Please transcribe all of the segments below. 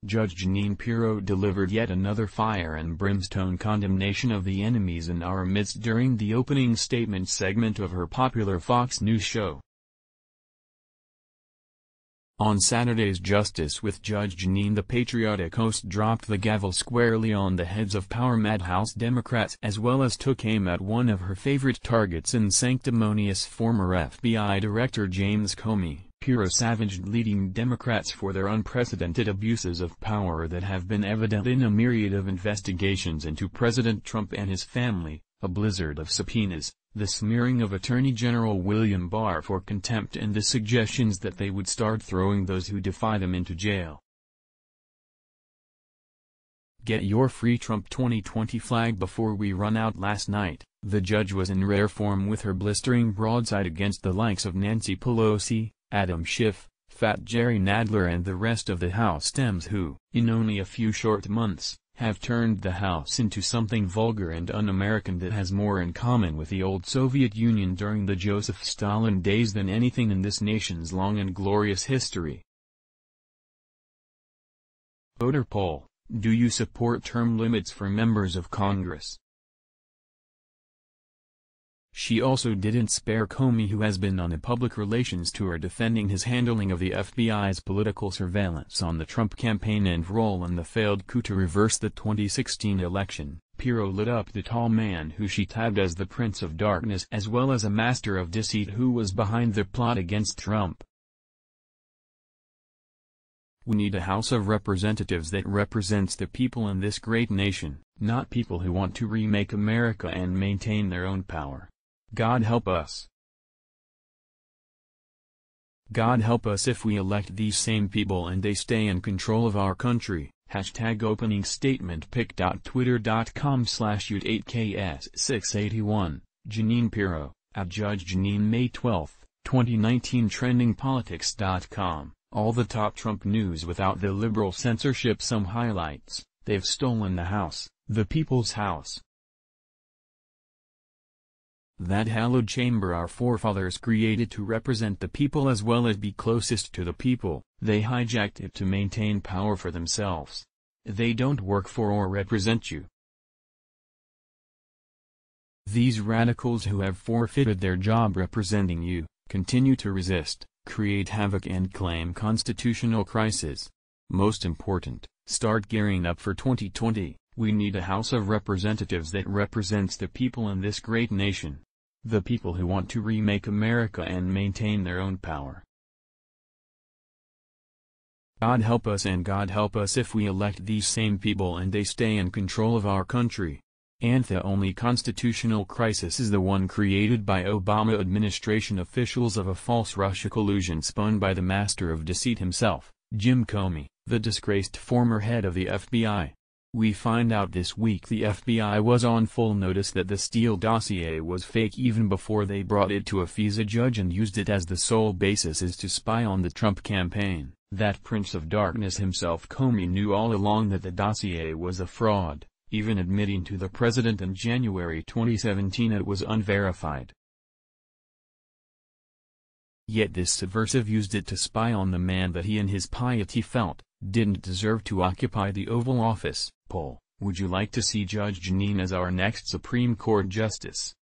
Judge Jeanine Pirro delivered yet another fire and brimstone condemnation of the enemies in our midst during the opening statement segment of her popular Fox News show. On Saturday's Justice with Judge Jeanine, the patriotic host dropped the gavel squarely on the heads of power-mad House Democrats as well as took aim at one of her favorite targets in sanctimonious former FBI Director James Comey. Pirro savaged leading Democrats for their unprecedented abuses of power that have been evident in a myriad of investigations into President Trump and his family, a blizzard of subpoenas, the smearing of Attorney General William Barr for contempt, and the suggestions that they would start throwing those who defy them into jail. Get your free Trump 2020 flag before we run out. Last night, the judge was in rare form with her blistering broadside against the likes of Nancy Pelosi, Adam Schiff, Fat Jerry Nadler and the rest of the House Dems who, in only a few short months, have turned the House into something vulgar and un-American that has more in common with the old Soviet Union during the Joseph Stalin days than anything in this nation's long and glorious history. Voter poll: do you support term limits for members of Congress? She also didn't spare Comey, who has been on a public relations tour defending his handling of the FBI's political surveillance on the Trump campaign and role in the failed coup to reverse the 2016 election. Pirro lit up the tall man who she tagged as the Prince of Darkness as well as a master of deceit who was behind the plot against Trump. We need a House of Representatives that represents the people in this great nation, not people who want to remake America and maintain their own power. God help us. God help us if we elect these same people and they stay in control of our country. #opening statement pic.twitter.com/ut8ks681, Jeanine Pirro, at Judge Jeanine May 12, 2019 trendingpolitics.com, all the top Trump news without the liberal censorship. Some highlights: they've stolen the House, the People's House. That hallowed chamber our forefathers created to represent the people as well as be closest to the people, they hijacked it to maintain power for themselves. They don't work for or represent you. These radicals who have forfeited their job representing you, continue to resist, create havoc and claim constitutional crisis. Most important, start gearing up for 2020. We need a House of Representatives that represents the people in this great nation. The people who want to remake America and maintain their own power. God help us, and God help us if we elect these same people and they stay in control of our country. And the only constitutional crisis is the one created by Obama administration officials of a false Russia collusion spun by the master of deceit himself, Jim Comey, the disgraced former head of the FBI. We find out this week the FBI was on full notice that the Steele dossier was fake even before they brought it to a FISA judge and used it as the sole basis is to spy on the Trump campaign. That Prince of Darkness himself, Comey, knew all along that the dossier was a fraud, even admitting to the president in January 2017 it was unverified. Yet this subversive used it to spy on the man that he in his piety felt didn't deserve to occupy the Oval Office. Poll: would you like to see Judge Jeanine as our next Supreme Court Justice?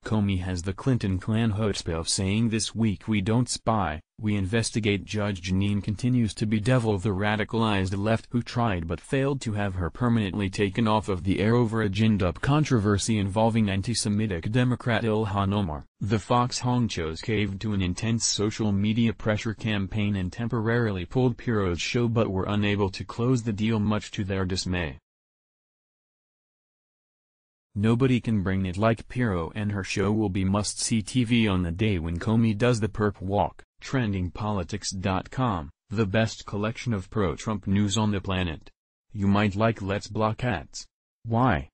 Comey has the Clinton clan chutzpah of saying this week we don't spy, we investigate. Judge Jeanine continues to bedevil the radicalized left who tried but failed to have her permanently taken off of the air over a ginned-up controversy involving anti-Semitic Democrat Ilhan Omar. The Fox honchos caved to an intense social media pressure campaign and temporarily pulled Pirro's show but were unable to close the deal much to their dismay. Nobody can bring it like Pirro, and her show will be must-see TV on the day when Comey does the perp walk. TrendingPolitics.com, the best collection of pro-Trump news on the planet. You might like Let's Block Ads. Why?